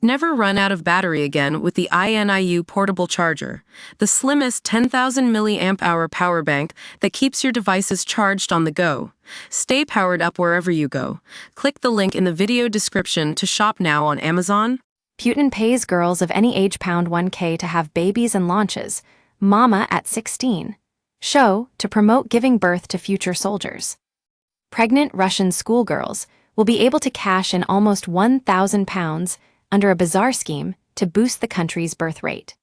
Never run out of battery again with the INIU portable charger, the slimmest 10,000 milliamp hour power bank that keeps your devices charged on the go. Stay powered up wherever you go. Click the link in the video description to shop now on Amazon. Putin pays girls of any age pound 1K to have babies and launches Mama at 16. Show to promote giving birth to future soldiers. Pregnant Russian schoolgirls will be able to cash in almost £1,000 under a bizarre scheme to boost the country's birth rate.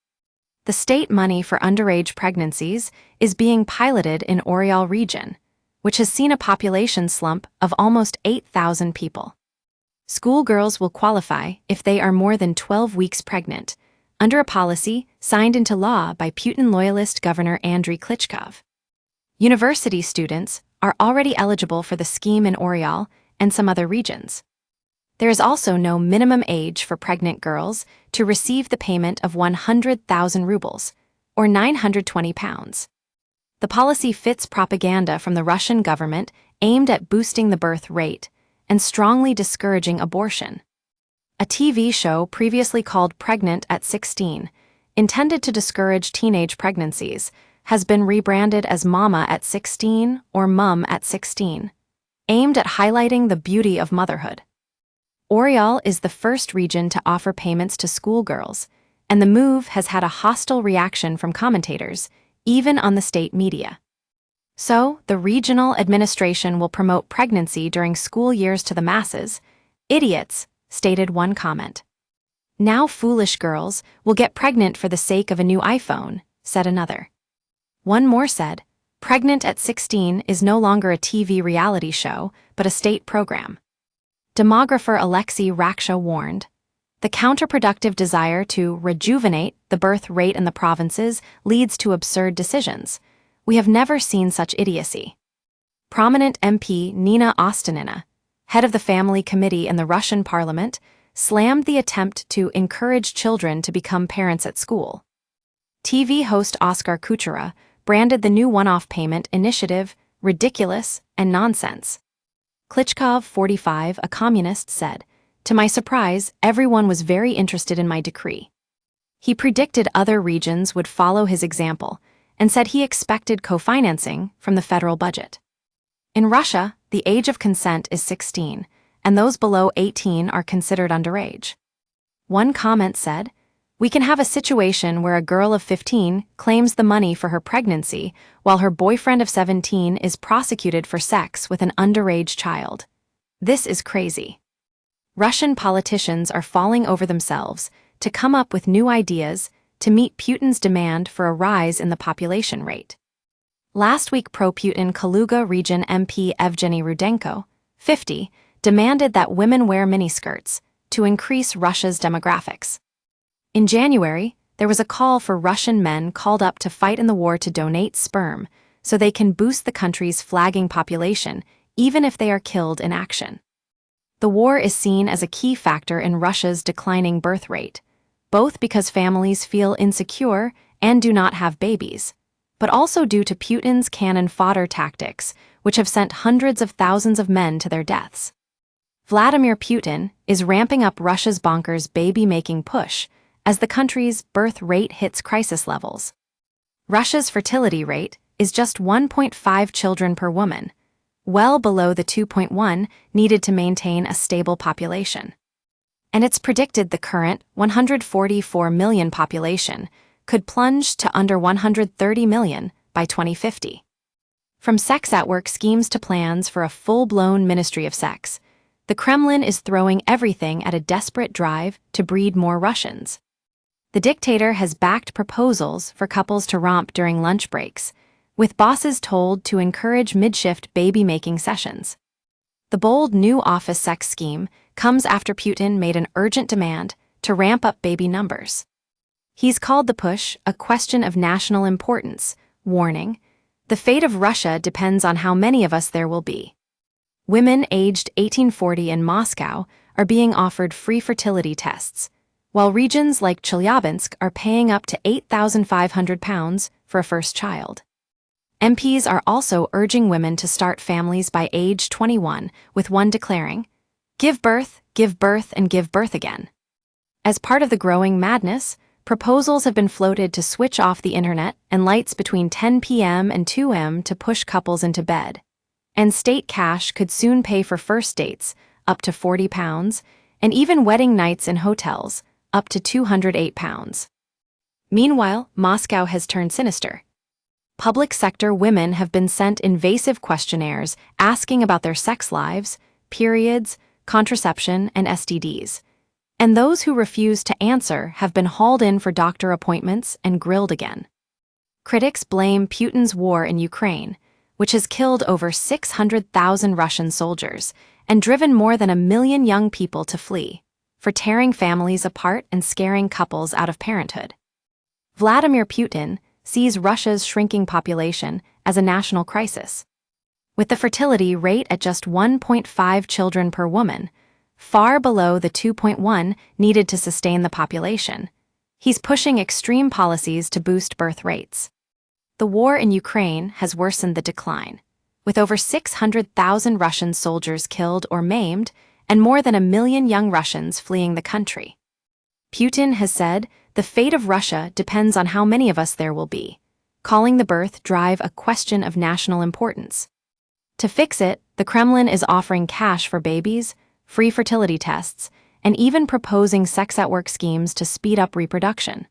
The state money for underage pregnancies is being piloted in Oriol region, which has seen a population slump of almost 8,000 people. Schoolgirls will qualify if they are more than 12 weeks pregnant, under a policy signed into law by Putin loyalist Governor Andriy Klitschko. University students are already eligible for the scheme in Oriol and some other regions. There is also no minimum age for pregnant girls to receive the payment of 100,000 rubles, or £920. The policy fits propaganda from the Russian government aimed at boosting the birth rate and strongly discouraging abortion. A TV show previously called Pregnant at 16, intended to discourage teenage pregnancies, has been rebranded as Mama at 16 or Mum at 16, aimed at highlighting the beauty of motherhood. Oriol is the first region to offer payments to schoolgirls, and the move has had a hostile reaction from commentators, even on the state media. So, the regional administration will promote pregnancy during school years to the masses. Idiots, stated one comment. Now foolish girls will get pregnant for the sake of a new iPhone, said another. One more said, Pregnant at 16 is no longer a TV reality show, but a state program. Demographer Alexei Raksha warned, the counterproductive desire to rejuvenate the birth rate in the provinces leads to absurd decisions. We have never seen such idiocy. Prominent MP Nina Ostinina, head of the Family Committee in the Russian parliament, slammed the attempt to encourage children to become parents at school. TV host Oskar Kuchera branded the new one-off payment initiative ridiculous and nonsense. Klitschko, 45, a communist, said, to my surprise, everyone was very interested in my decree. He predicted other regions would follow his example and said he expected co-financing from the federal budget. In Russia, the age of consent is 16, and those below 18 are considered underage. One comment said, we can have a situation where a girl of 15 claims the money for her pregnancy while her boyfriend of 17 is prosecuted for sex with an underage child. This is crazy. Russian politicians are falling over themselves to come up with new ideas to meet Putin's demand for a rise in the population rate. Last week, pro-Putin Kaluga region MP Evgeny Rudenko, 50, demanded that women wear miniskirts to increase Russia's demographics. In January, there was a call for Russian men called up to fight in the war to donate sperm so they can boost the country's flagging population, even if they are killed in action. The war is seen as a key factor in Russia's declining birth rate, both because families feel insecure and do not have babies, but also due to Putin's cannon fodder tactics, which have sent hundreds of thousands of men to their deaths. Vladimir Putin is ramping up Russia's bonkers baby-making push as the country's birth rate hits crisis levels. Russia's fertility rate is just 1.5 children per woman, well below the 2.1 needed to maintain a stable population. And it's predicted the current 144 million population could plunge to under 130 million by 2050. From sex-at-work schemes to plans for a full-blown Ministry of Sex, the Kremlin is throwing everything at a desperate drive to breed more Russians. The dictator has backed proposals for couples to romp during lunch breaks, with bosses told to encourage mid-shift baby-making sessions. The bold new office sex scheme comes after Putin made an urgent demand to ramp up baby numbers. He's called the push a question of national importance, warning, the fate of Russia depends on how many of us there will be. Women aged 1840 in Moscow are being offered free fertility tests, while regions like Chelyabinsk are paying up to £8,500 for a first child. MPs are also urging women to start families by age 21, with one declaring, give birth, and give birth again." As part of the growing madness, proposals have been floated to switch off the internet and lights between 10 p.m. and 2 a.m. to push couples into bed. And state cash could soon pay for first dates, up to £40, and even wedding nights in hotels, up to £208. Meanwhile, Moscow has turned sinister. Public sector women have been sent invasive questionnaires asking about their sex lives, periods, contraception, and STDs. And those who refuse to answer have been hauled in for doctor appointments and grilled again. Critics blame Putin's war in Ukraine, which has killed over 600,000 Russian soldiers and driven more than 1 million young people to flee, for tearing families apart and scaring couples out of parenthood. Vladimir Putin sees Russia's shrinking population as a national crisis. With the fertility rate at just 1.5 children per woman, far below the 2.1 needed to sustain the population, he's pushing extreme policies to boost birth rates. The war in Ukraine has worsened the decline, with over 600,000 Russian soldiers killed or maimed and more than 1 million young Russians fleeing the country. Putin has said the fate of Russia depends on how many of us there will be, calling the birth drive a question of national importance. To fix it, the Kremlin is offering cash for babies, free fertility tests, and even proposing sex-at-work schemes to speed up reproduction.